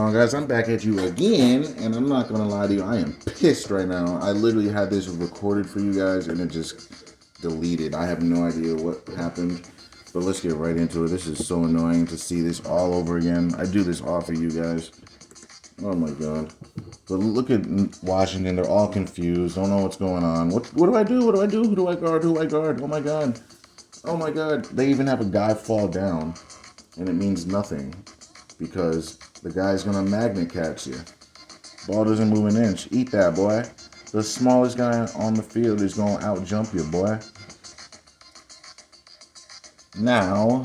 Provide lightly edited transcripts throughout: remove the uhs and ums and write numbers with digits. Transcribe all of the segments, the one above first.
on, guys? I'm back at you again, and I'm not gonna lie to you, I am pissed right now. I literally had this recorded for you guys, and it just deleted. I have no idea what happened, but let's get right into it. This is so annoying to see this all over again. I do this all for you guys. Oh my god. But look at Washington. They're all confused. Don't know what's going on. What do I do? What do I do? Who do I guard? Who do I guard? Oh my god. Oh my god. They even have a guy fall down, and it means nothing, because the guy's gonna magnet catch you. Ball doesn't move an inch. Eat that, boy. The smallest guy on the field is gonna out jump you, boy. Now,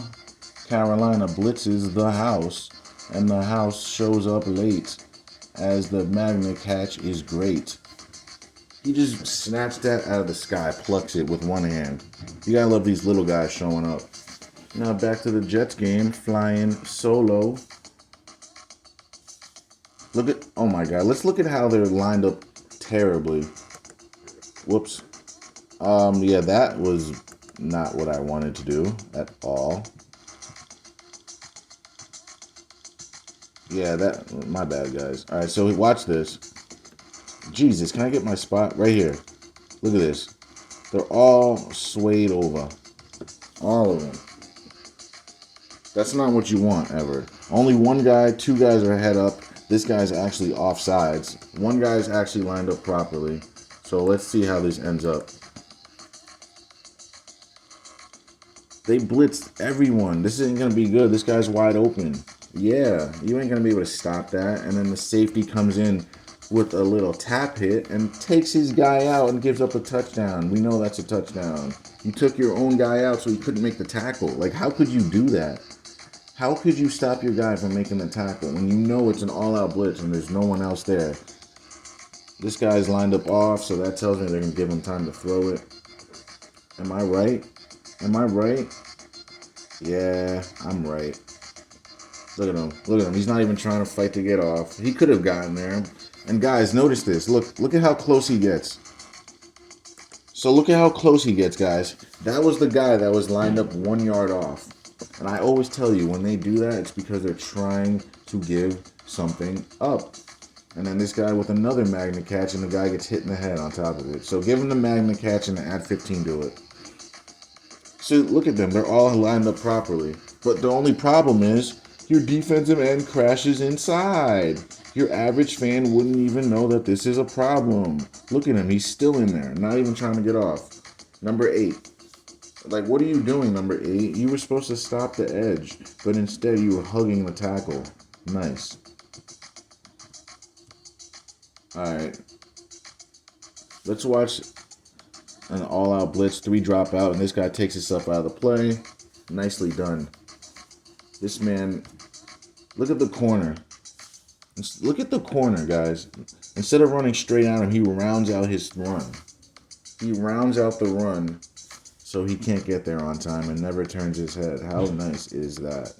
Carolina blitzes the house, and the house shows up late, as the magnet catch is great. He just snatched that out of the sky, plucks it with one hand. You gotta love these little guys showing up. Now back to the Jets game, flying solo. Look at, oh my god, let's look at how they're lined up terribly. Whoops. Yeah, that was not what I wanted to do at all. Yeah, my bad, guys. All right, so watch this. Jesus, can I get my spot? Right here. Look at this. They're all swayed over. All of them. That's not what you want, ever. Only one guy, two guys are head up. This guy's actually offsides. One guy's actually lined up properly. So let's see how this ends up. They blitzed everyone. This isn't going to be good. This guy's wide open. Yeah, you ain't going to be able to stop that. And then the safety comes in with a little tap hit and takes his guy out and gives up a touchdown. We know that's a touchdown. You took your own guy out so he couldn't make the tackle. Like, how could you do that? How could you stop your guy from making the tackle when you know it's an all-out blitz and there's no one else there? This guy's lined up off, so that tells me they're going to give him time to throw it. Am I right? Am I right? Yeah, I'm right. Look at him. Look at him. He's not even trying to fight to get off. He could have gotten there. And guys, notice this. Look at how close he gets. So look at how close he gets, guys. That was the guy that was lined up 1 yard off. And I always tell you, when they do that, it's because they're trying to give something up. And then this guy with another magnet catch, and the guy gets hit in the head on top of it. So give him the magnet catch and add 15 to it. So look at them. They're all lined up properly. But the only problem is your defensive end crashes inside. Your average fan wouldn't even know that this is a problem. Look at him. He's still in there, not even trying to get off. Number 8. Like, what are you doing, number 8? You were supposed to stop the edge, but instead you were hugging the tackle. Nice. Alright. Let's watch an all-out blitz. 3 drop out, and this guy takes himself out of the play. Nicely done. This man, look at the corner. Look at the corner, guys. Instead of running straight at him, he rounds out his run. He rounds out the run so he can't get there on time and never turns his head. How nice is that?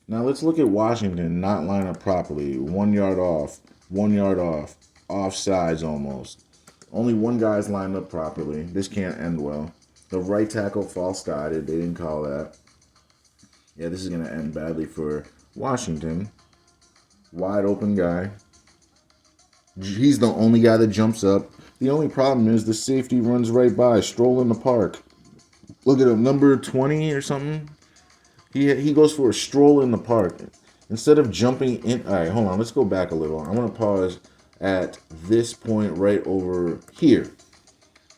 Now let's look at Washington not line up properly. 1 yard off. 1 yard off. Offsides almost. Only one guy's lined up properly. This can't end well. The right tackle false started. They didn't call that. Yeah, this is going to end badly for Washington. Wide open guy. He's the only guy that jumps up. The only problem is the safety runs right by, strolling the park. Look at him, number 20 or something. He goes for a stroll in the park. Instead of jumping in. All right, hold on. Let's go back a little. I want to pause at this point right over here.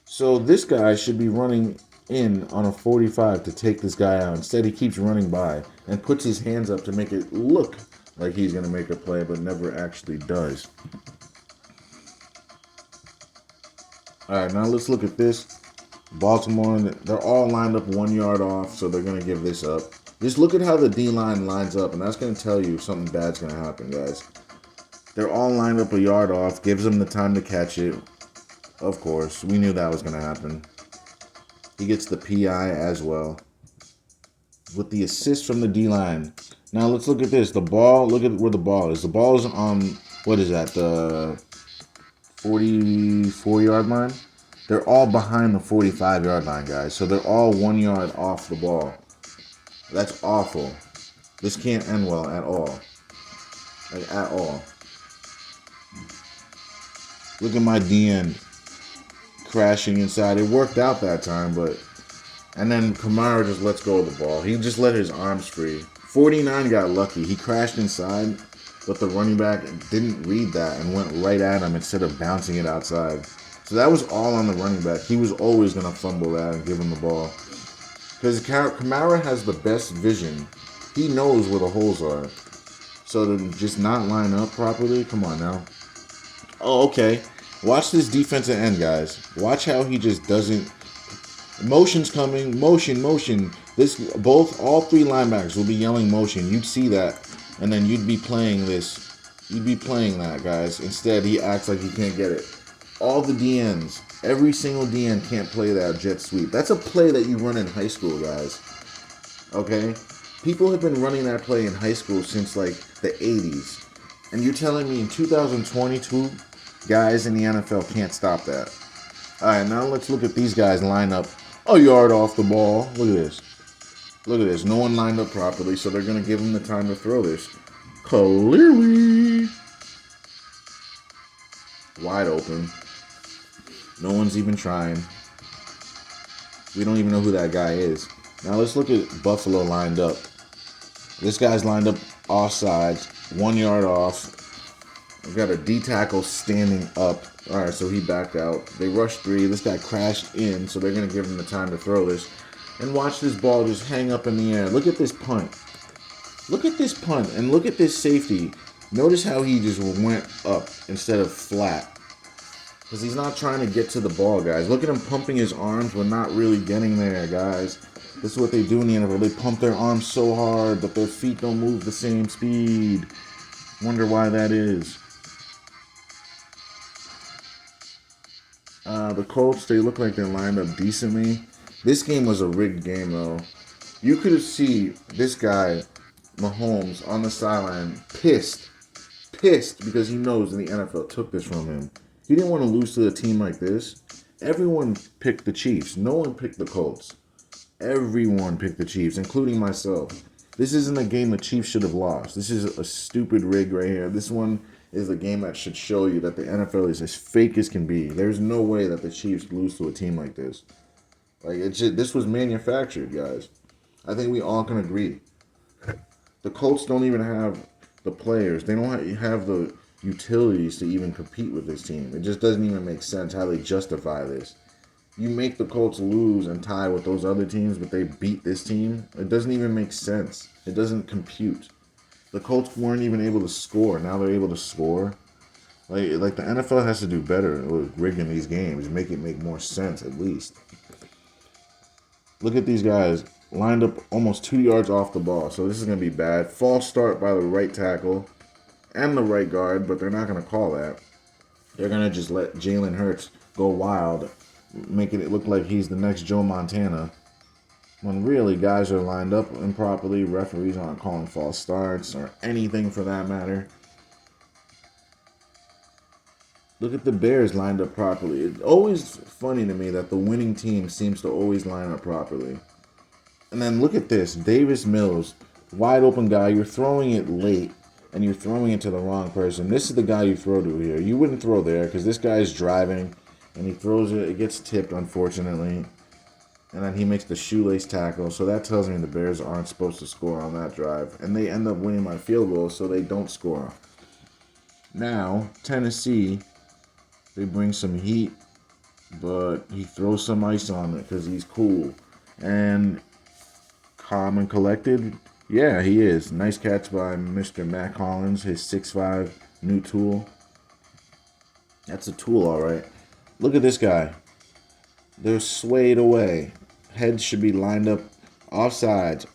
So this guy should be running in on a 45 to take this guy out. Instead, he keeps running by and puts his hands up to make it look like he's going to make a play, but never actually does. All right, now let's look at this. Baltimore, they're all lined up 1 yard off, so they're going to give this up. Just look at how the D-line lines up, and that's going to tell you something bad's going to happen, guys. They're all lined up a yard off, gives them the time to catch it. Of course, we knew that was going to happen. He gets the PI as well, with the assist from the D-line. Now let's look at this. The ball, look at where the ball is. The ball is on, what is that, the 44-yard line? They're all behind the 45-yard line, guys. So they're all 1 yard off the ball. That's awful. This can't end well at all. like at all. Look at my DN crashing inside. It worked out that time, but and then Kamara just lets go of the ball. He just let his arms free. 49 got lucky. He crashed inside, but the running back didn't read that and went right at him instead of bouncing it outside. So that was all on the running back. He was always going to fumble that and give him the ball. Because Kamara has the best vision. He knows where the holes are. So to just not line up properly, come on now. Oh, okay. Watch this defensive end, guys. Watch how he just doesn't. Motion's coming. Motion, motion. All three linebackers will be yelling motion. You'd see that, and then you'd be playing this. You'd be playing that, guys. Instead, he acts like he can't get it. All the DNs, every single DN can't play that jet sweep. That's a play that you run in high school, guys. Okay? People have been running that play in high school since like the 80s. And you're telling me in 2022, guys in the NFL can't stop that. Alright, now let's look at these guys line up a yard off the ball. Look at this. Look at this. No one lined up properly, so they're going to give him the time to throw this. Clearly. Wide open. No one's even trying. We don't even know who that guy is. Now let's look at Buffalo lined up. This guy's lined up offsides, 1 yard off. We've got a D tackle standing up. All right, so he backed out. They rushed 3. This guy crashed in, so they're going to give him the time to throw this. And watch this ball just hang up in the air. Look at this punt. Look at this punt, and look at this safety. Notice how he just went up instead of flat. Because he's not trying to get to the ball, guys. Look at him pumping his arms but not really getting there, guys. This is what they do in the NFL. They pump their arms so hard, but their feet don't move the same speed. Wonder why that is. The Colts, they look like they're lined up decently. This game was a rigged game, though. You could have seen this guy, Mahomes, on the sideline, pissed because he knows the NFL took this from him. He didn't want to lose to a team like this. Everyone picked the Chiefs. No one picked the Colts. Everyone picked the Chiefs, including myself. This isn't a game the Chiefs should have lost. This is a stupid rig right here. This one is a game that should show you that the NFL is as fake as can be. There's no way that the Chiefs lose to a team like this. Like this was manufactured, guys. I think we all can agree. The Colts don't even have the players. They don't have the utilities to even compete with this team. It just doesn't even make sense how they justify this. You make the Colts lose and tie with those other teams, but they beat this team. It doesn't even make sense. It doesn't compute. The Colts weren't even able to score. Now they're able to score. Like the NFL has to do better with rigging these games. Make it make more sense at least. Look at these guys lined up almost 2 yards off the ball. So this is going to be bad. False start by the right tackle and the right guard, but they're not going to call that. They're going to just let Jalen Hurts go wild, making it look like he's the next Joe Montana. When really, guys are lined up improperly. Referees aren't calling false starts or anything for that matter. Look at the Bears lined up properly. It's always funny to me that the winning team seems to always line up properly. And then look at this. Davis Mills, wide open guy. You're throwing it late, and you're throwing it to the wrong person. This is the guy you throw to here. You wouldn't throw there because this guy's driving, and he throws it. It gets tipped, unfortunately. And then he makes the shoelace tackle. So that tells me the Bears aren't supposed to score on that drive. And they end up winning by field goal, so they don't score. Now, Tennessee, they bring some heat, but he throws some ice on it because he's cool. And calm and collected, yeah, he is. Nice catch by Mr. Matt Collins, his 6'5" new tool. That's a tool, all right. Look at this guy. They're swayed away. Heads should be lined up offsides,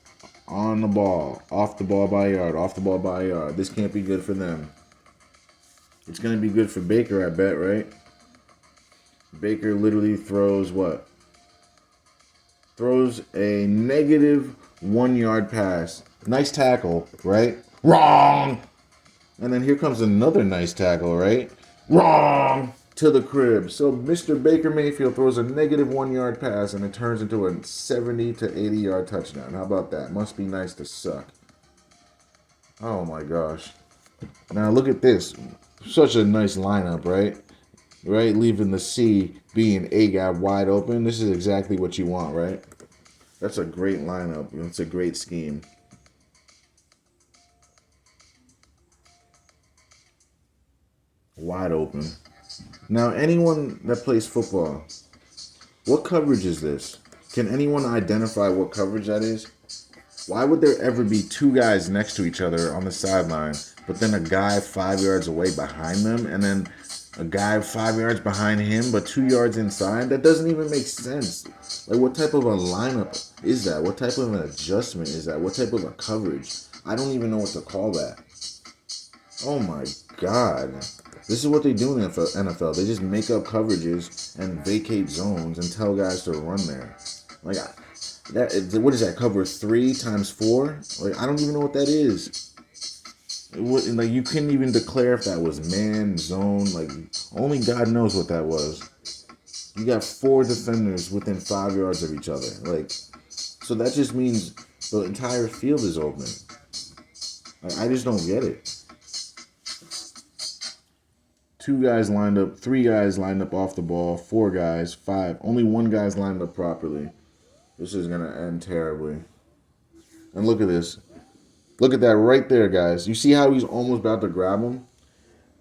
on the ball, off the ball by a yard, off the ball by a yard. This can't be good for them. It's going to be good for Baker, I bet, right? Baker literally throws what? Throws a negative 1 yard pass. Nice tackle, right? Wrong! And then here comes another nice tackle, right? Wrong! To the crib. So Mr. Baker Mayfield throws a negative 1 yard pass and it turns into a 70 to 80 yard touchdown. How about that? Must be nice to suck. Oh my gosh. Now look at this. Such a nice lineup, right? Right? Leaving the C being A gap wide open. This is exactly what you want, right? That's a great lineup. It's a great scheme. Wide open. Now, anyone that plays football, what coverage is this? Can anyone identify what coverage that is? Why would there ever be two guys next to each other on the sideline, but then a guy 5 yards away behind them, and then a guy 5 yards behind him, but 2 yards inside? That doesn't even make sense. Like, what type of a lineup is that? What type of an adjustment is that? What type of a coverage? I don't even know what to call that. Oh my God. This is what they do in the NFL. They just make up coverages and vacate zones and tell guys to run there. Like, what is that? Cover 3 x 4? Like, I don't even know what that is. Like, you couldn't even declare if that was man, zone. Like, only God knows what that was. You got 4 defenders within 5 yards of each other. Like, so that just means the entire field is open. Like, I just don't get it. 2 guys lined up, 3 guys lined up off the ball, 4 guys, 5. Only 1 guy's lined up properly. This is going to end terribly. And look at this. Look at that right there, guys. You see how he's almost about to grab him?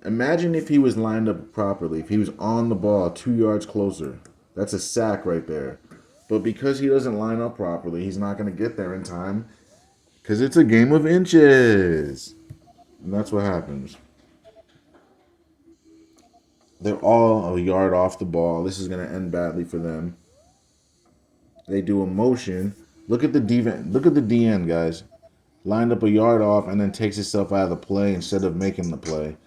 Imagine if he was lined up properly, if he was on the ball 2 yards closer. That's a sack right there. But because he doesn't line up properly, he's not going to get there in time because it's a game of inches. And that's what happens. They're all a yard off the ball. This is going to end badly for them. They do a motion. Look at the DN. Look at the DN, guys. Lined up a yard off and then takes himself out of the play instead of making the play.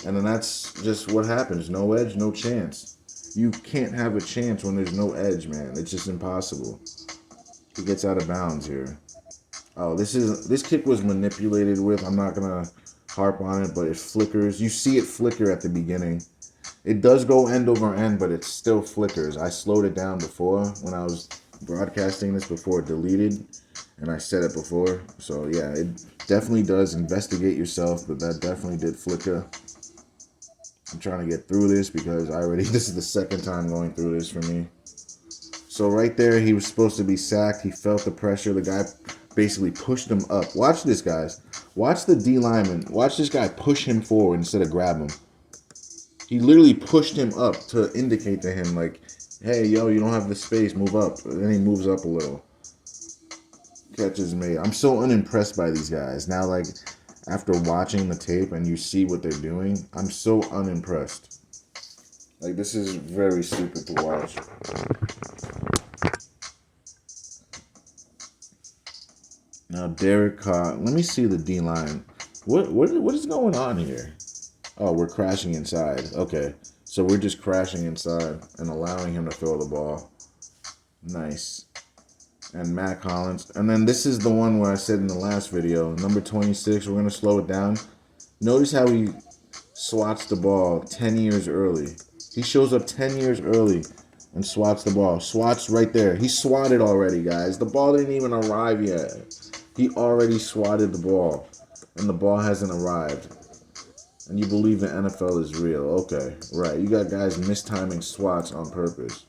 And then that's just what happens. No edge, no chance. You can't have a chance when there's no edge, man. It's just impossible. He gets out of bounds here. Oh, this kick was manipulated with. I'm not gonna harp on it, but it flickers. You see it flicker at the beginning. It does go end over end, but it still flickers. I slowed it down before when I was broadcasting this before it deleted, and I said it before. So yeah, it definitely does. Investigate yourself, but that definitely did flicker. I'm trying to get through this because this is the second time going through this for me. So right there, he was supposed to be sacked. He felt the pressure. The guy basically pushed him up. Watch this, guys. Watch the D lineman. Watch this guy push him forward instead of grab him. He literally pushed him up to indicate to him, like, hey, yo, you don't have the space. Move up. And then he moves up a little. Catch is made. I'm so unimpressed by these guys. Now, like, after watching the tape and you see what they're doing, I'm so unimpressed. Like, this is very stupid to watch. Now, Derek Carr. Let me see the D-line. What is going on here? Oh, we're crashing inside. Okay. So we're just crashing inside and allowing him to throw the ball. Nice. And Matt Collins. And then this is the one where I said in the last video, number 26, we're going to slow it down. Notice how he swats the ball 10 years early. He shows up 10 years early and swats the ball. Swats right there. He swatted already, guys. The ball didn't even arrive yet. He already swatted the ball, and the ball hasn't arrived. And you believe the NFL is real. Okay, right. You got guys mistiming swats on purpose.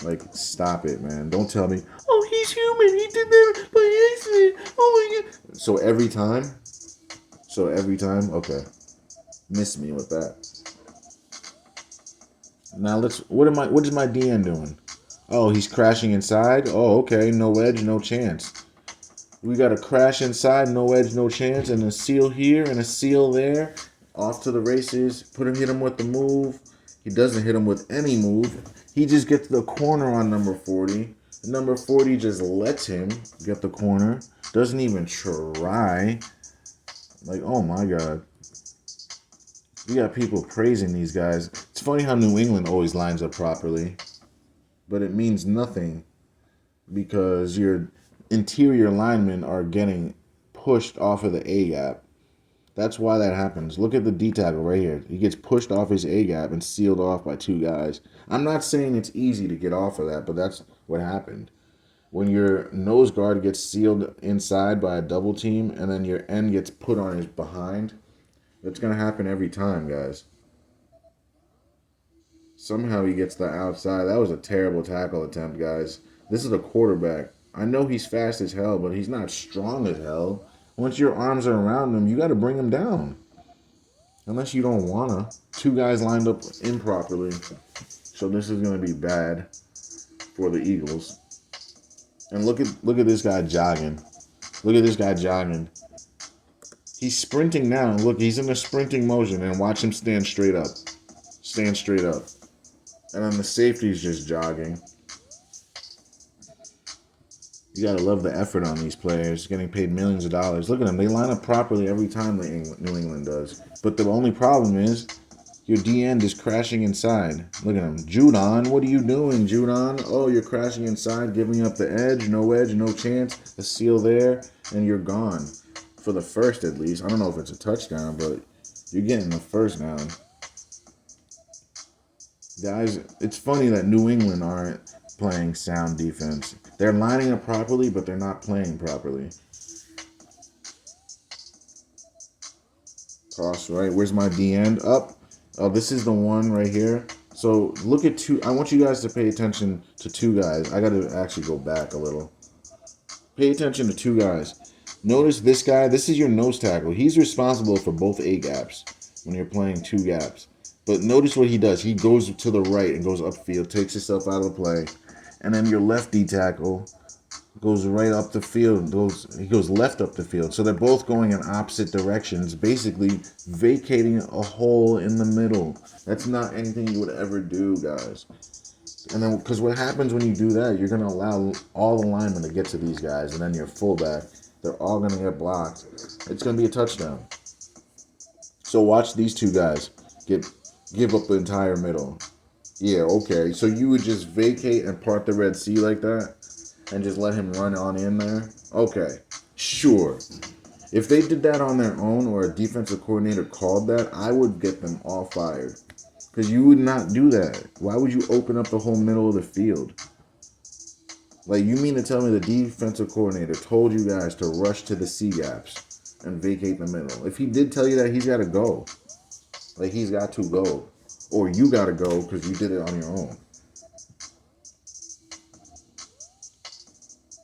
Like, stop it, man. Don't tell me, oh, he's human. He did that by accident. Oh, my God. So every time? Okay. Miss me with that. Now what is my DN doing? Oh, he's crashing inside? Oh, okay. No edge, no chance. We got a crash inside, no edge, no chance, and a seal here and a seal there. Off to the races. Hit him with the move. He doesn't hit him with any move. He just gets the corner on number 40. Number 40 just lets him get the corner. Doesn't even try. Like, oh my God. You got people praising these guys. It's funny how New England always lines up properly. But it means nothing because your interior linemen are getting pushed off of the A-gap. That's why that happens. Look at the D tackle right here. He gets pushed off his A-gap and sealed off by 2 guys. I'm not saying it's easy to get off of that, but that's what happened. When your nose guard gets sealed inside by a double team and then your end gets put on his behind, It's going to happen every time, guys. Somehow he gets the outside. That was a terrible tackle attempt, guys. This is a quarterback. I know he's fast as hell, but he's not strong as hell. Once your arms are around him, you got to bring him down. Unless you don't wanna. Two guys lined up improperly. So this is gonna be bad for the Eagles. And look at this guy jogging. Look at this guy jogging. He's sprinting now. Look, he's in a sprinting motion, and watch him stand straight up. Stand straight up. And then the safety's just jogging. You gotta love the effort on these players, getting paid millions of dollars. Look at them. They line up properly every time New England does. But the only problem is your D end is crashing inside. Look at him. Judon, what are you doing, Judon? Oh, you're crashing inside, giving up the edge, no chance. A seal there, and you're gone. For the first, at least. I don't know if it's a touchdown, but you're getting the first down. Guys, it's funny that New England aren't playing sound defense. They're lining up properly, but they're not playing properly. Toss right. Where's my D end? Up. Oh, this is the one right here. So look at two. I want you guys to pay attention to two guys. I got to actually go back a little. Pay attention to two guys. Notice this guy. This is your nose tackle. He's responsible for both A gaps when you're playing two gaps. But notice what he does. He goes to the right and goes upfield, takes himself out of the play. And then your left D tackle goes right up the field. He goes left up the field. So they're both going in opposite directions, basically vacating a hole in the middle. That's not anything you would ever do, guys. And then, because what happens when you do that, you're going to allow all the linemen to get to these guys, and then your fullback, they're all going to get blocked. It's going to be a touchdown. So watch these two guys give up the entire middle. Yeah, okay. So you would just vacate and part the Red Sea like that? And just let him run on in there? Okay, sure. If they did that on their own or a defensive coordinator called that, I would get them all fired. Because you would not do that. Why would you open up the whole middle of the field? Like, you mean to tell me the defensive coordinator told you guys to rush to the C gaps and vacate the middle? If he did tell you that, he's got to go. Like, he's got to go. Or you got to go because you did it on your own.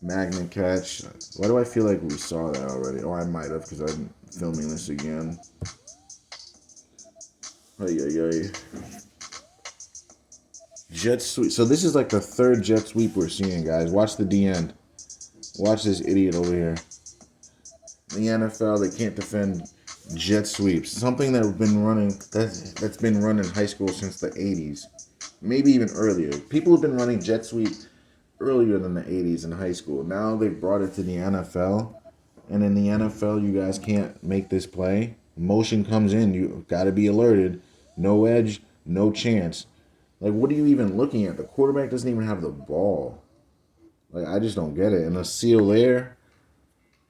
Magnet catch. Why do I feel like we saw that already? Oh, I might have because I'm filming this again. Jet sweep. So this is like the third jet sweep we're seeing, guys. Watch the D end. Watch this idiot over here. In the NFL, they can't defend jet sweeps. Something that's been running in high school since the 80s. Maybe even earlier. People have been running jet sweep earlier than the 80s in high school. Now they've brought it to the NFL. And in the NFL, you guys can't make this play. Motion comes in. You got to be alerted. No edge, no chance. Like, what are you even looking at? The quarterback doesn't even have the ball. Like, I just don't get it. And a seal there.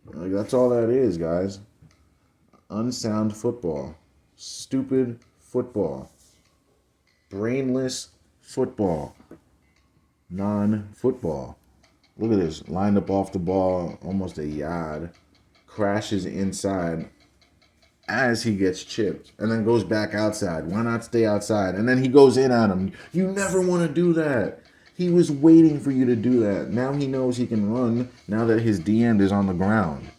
Like, that's all that is, guys. Unsound football. Stupid football. Brainless football. Non-football. Look at this. Lined up off the ball, almost a yard. Crashes inside as he gets chipped. And then goes back outside. Why not stay outside? And then he goes in on him. You never want to do that. He was waiting for you to do that. Now he knows he can run now that his D end is on the ground.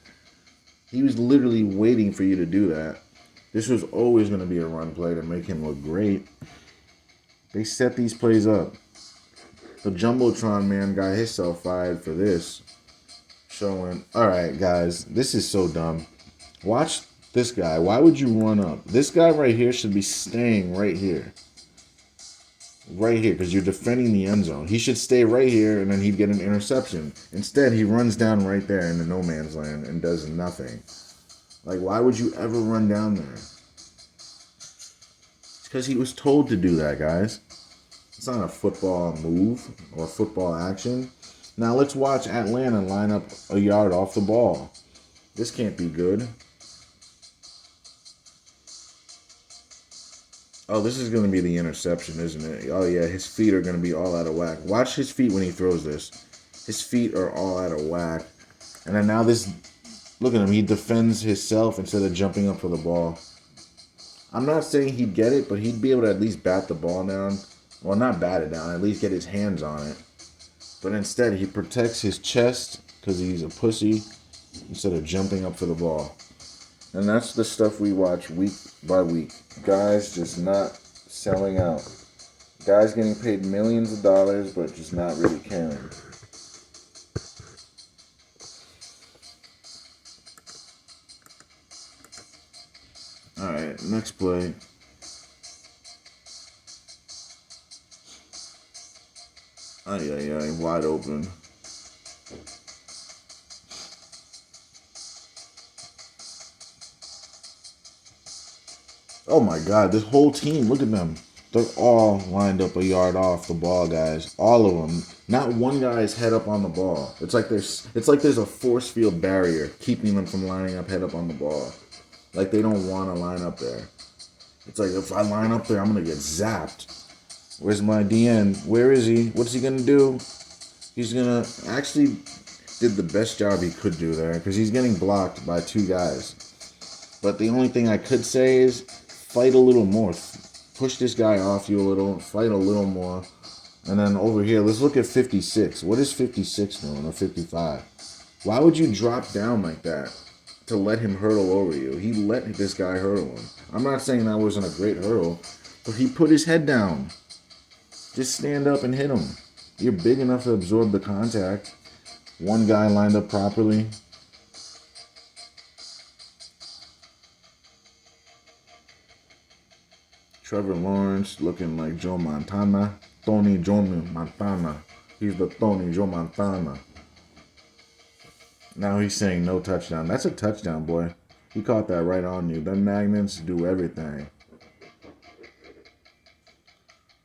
He was literally waiting for you to do that. This was always going to be a run play to make him look great. They set these plays up. The Jumbotron man got himself fired for this. Showing, alright guys, this is so dumb. Watch this guy. Why would you run up? This guy right here should be staying right here. Right here, because you're defending the end zone. He should stay right here, and then he'd get an interception. Instead, he runs down right there in the no man's land and does nothing. Like, why would you ever run down there? It's because he was told to do that, guys. It's not a football move or football action. Now let's watch Atlanta line up a yard off the ball. This can't be good. Oh, this is going to be the interception, isn't it? Oh, yeah, his feet are going to be all out of whack. Watch his feet when he throws this. His feet are all out of whack. And then now this, look at him. He defends himself instead of jumping up for the ball. I'm not saying he'd get it, but he'd be able to at least bat the ball down. Well, not bat it down, at least get his hands on it. But instead, he protects his chest because he's a pussy instead of jumping up for the ball. And that's the stuff we watch week by week. Guys just not selling out. Guys getting paid millions of dollars, but just not really caring. Alright, next play. Ay, wide open. Oh my god, this whole team, look at them. They're all lined up a yard off the ball, guys. All of them. Not one guy is head up on the ball. It's like there's a force field barrier keeping them from lining up head up on the ball. Like they don't want to line up there. It's like if I line up there, I'm gonna get zapped. Where's my DN? Where is he? What's he gonna do? He's gonna actually did the best job he could do there because he's getting blocked by two guys. But the only thing I could say is fight a little more. Push this guy off you a little. Fight a little more. And then over here, let's look at 56. What is 56 doing, or 55? Why would you drop down like that to let him hurdle over you? He let this guy hurdle him. I'm not saying that wasn't a great hurdle, but he put his head down. Just stand up and hit him. You're big enough to absorb the contact. One guy lined up properly. Trevor Lawrence looking like Joe Montana. Tony Joe Montana. He's the Tony Joe Montana. Now he's saying no touchdown. That's a touchdown, boy. He caught that right on you. Them magnets do everything.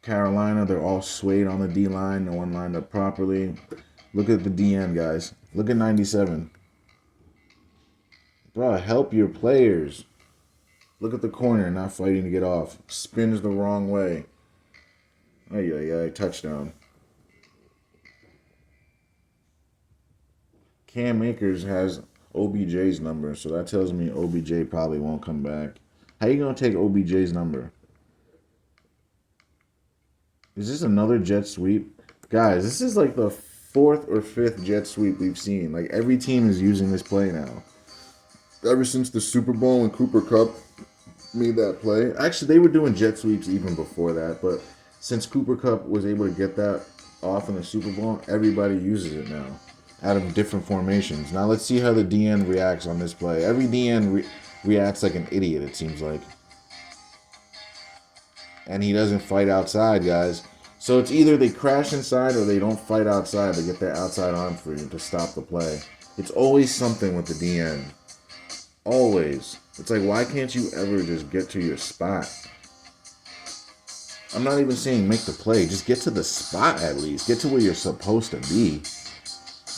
Carolina, they're all swayed on the D-line. No one lined up properly. Look at the DN, guys. Look at 97. Bro, help your players. Look at the corner, not fighting to get off. Spins the wrong way. Ay, touchdown. Cam Akers has OBJ's number, so that tells me OBJ probably won't come back. How you going to take OBJ's number? Is this another jet sweep? Guys, this is like the fourth or fifth jet sweep we've seen. Like, every team is using this play now. Ever since the Super Bowl and Cooper Kupp made that play. Actually, they were doing jet sweeps even before that, but since Cooper Kupp was able to get that off in the Super Bowl, everybody uses it now out of different formations. Now let's see how the DN reacts on this play. Every DN reacts like an idiot, it seems like. And he doesn't fight outside, guys. So it's either they crash inside or they don't fight outside to get their outside arm free to stop the play. It's always something with the DN. Always. It's like, why can't you ever just get to your spot? I'm not even saying make the play. Just get to the spot at least. Get to where you're supposed to be.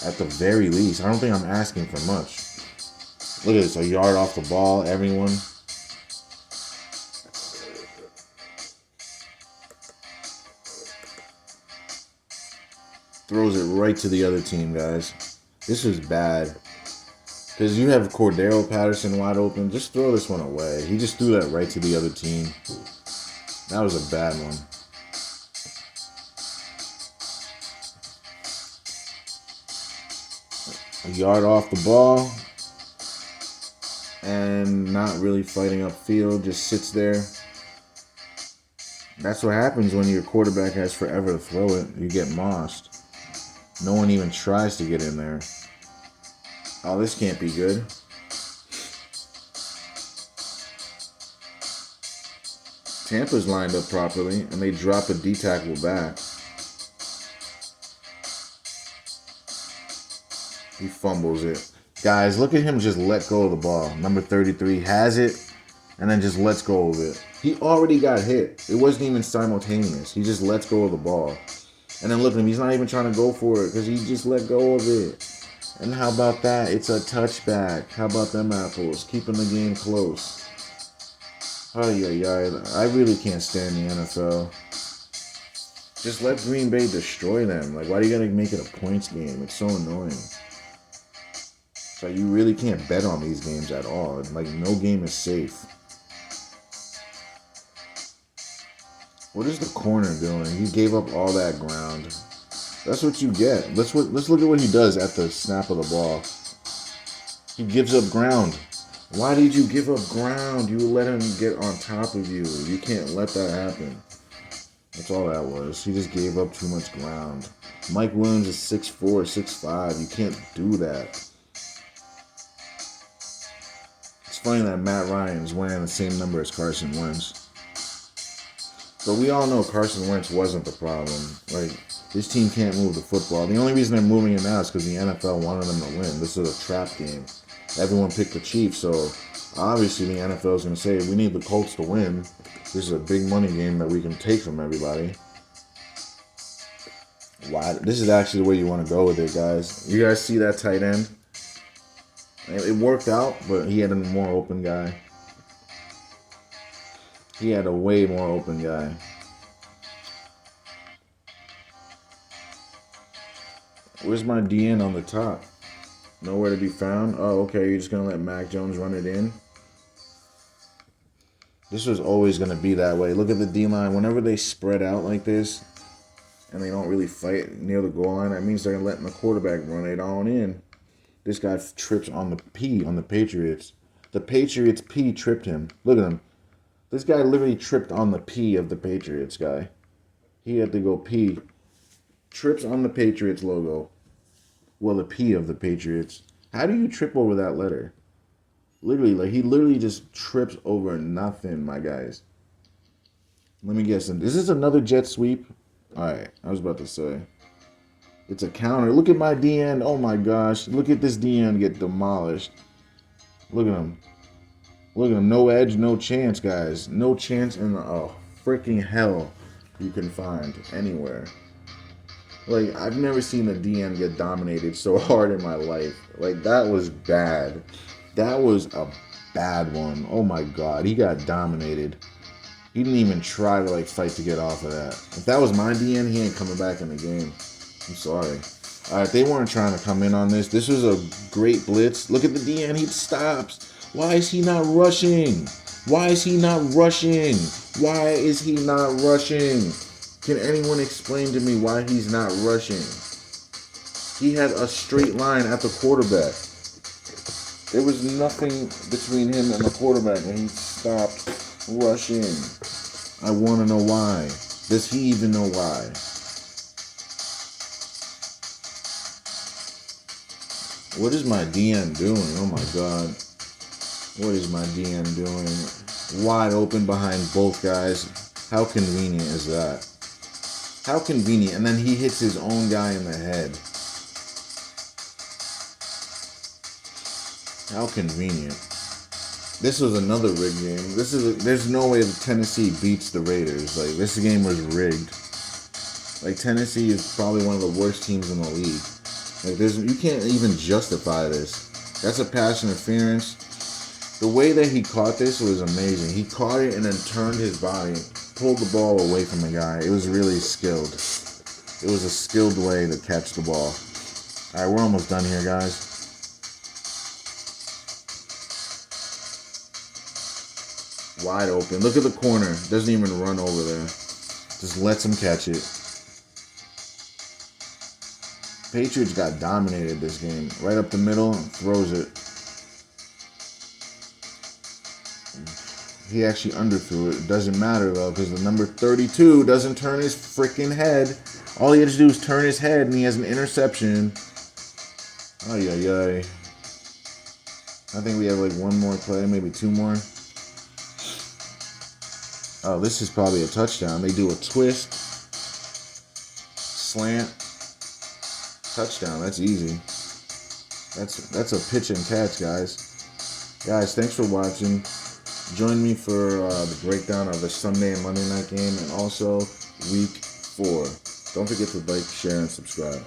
At the very least. I don't think I'm asking for much. Look at this. A yard off the ball, everyone. Throws it right to the other team, guys. This is bad. Because you have Cordero Patterson wide open. Just throw this one away. He just threw that right to the other team. That was a bad one. A yard off the ball. And not really fighting upfield. Just sits there. That's what happens when your quarterback has forever to throw it. You get mossed. No one even tries to get in there. Oh, this can't be good. Tampa's lined up properly, and they drop a D-tackle back. He fumbles it. Guys, look at him just let go of the ball. Number 33 has it, and then just lets go of it. He already got hit. It wasn't even simultaneous. He just lets go of the ball. And then look at him. He's not even trying to go for it because he just let go of it. And how about that? It's a touchback. How about them apples? Keeping the game close. I really can't stand the NFL. Just let Green Bay destroy them. Like, why do you gotta make it a points game? It's so annoying. So you really can't bet on these games at all. Like, no game is safe. What is the corner doing? He gave up all that ground. That's what you get. Let's look at what he does at the snap of the ball. He gives up ground. Why did you give up ground? You let him get on top of you. You can't let that happen. That's all that was. He just gave up too much ground. Mike Williams is 6'4", 6'5". You can't do that. It's funny that Matt Ryan is wearing the same number as Carson Wentz. But we all know Carson Wentz wasn't the problem. Like, this team can't move the football. The only reason they're moving it now is because the NFL wanted them to win. This is a trap game. Everyone picked the Chiefs, so obviously the NFL is going to say, we need the Colts to win. This is a big money game that we can take from everybody. Why? This is actually the way you want to go with it, guys. You guys see that tight end? It worked out, but he had a more open guy. He had a way more open guy. Where's my DN on the top? Nowhere to be found. Oh, okay. You're just going to let Mac Jones run it in? This was always going to be that way. Look at the D-line. Whenever they spread out like this and they don't really fight near the goal line, that means they're letting the quarterback run it on in. This guy trips on the P on the Patriots. The Patriots P tripped him. Look at him. This guy literally tripped on the P of the Patriots guy. He had to go P. Trips on the Patriots logo. Well, the P of the Patriots. How do you trip over that letter? Literally, like, he literally just trips over nothing, my guys. Let me guess. Is this another jet sweep? Alright, I was about to say. It's a counter. Look at my DN. Oh my gosh. Look at this DN get demolished. Look at him. Look at him. No edge, no chance, guys. No chance in the freaking hell you can find anywhere. Like, I've never seen a DN get dominated so hard in my life. Like, that was bad. That was a bad one. Oh my god. He got dominated. He didn't even try to, like, fight to get off of that. If that was my DN, he ain't coming back in the game. I'm sorry. Alright, they weren't trying to come in on this. This was a great blitz. Look at the DN. He stops. Why is he not rushing? Why is he not rushing? Why is he not rushing? Can anyone explain to me why he's not rushing? He had a straight line at the quarterback. There was nothing between him and the quarterback, and he stopped rushing. I want to know why. Does he even know why? What is my DN doing? Oh my god. What is my DN doing? Wide open behind both guys. How convenient is that? How convenient. And then he hits his own guy in the head. How convenient. This was another rigged game. There's no way that Tennessee beats the Raiders. Like, this game was rigged. Like, Tennessee is probably one of the worst teams in the league. Like, you can't even justify this. That's a pass interference. The way that he caught this was amazing. He caught it and then turned his body, pulled the ball away from the guy. It was really skilled. It was a skilled way to catch the ball. All right, we're almost done here, guys. Wide open. Look at the corner. Doesn't even run over there. Just lets him catch it. Patriots got dominated this game. Right up the middle, throws it. He actually underthrew it. It doesn't matter, though, because the number 32 doesn't turn his freaking head. All he had to do is turn his head, and he has an interception. Ay, ay, ay. I think we have, like, one more play, maybe two more. Oh, this is probably a touchdown. They do a twist. Slant. Touchdown. That's easy. That's a pitch and catch, guys. Guys, thanks for watching. Join me for the breakdown of the Sunday and Monday night game and also week 4. Don't forget to like, share, and subscribe.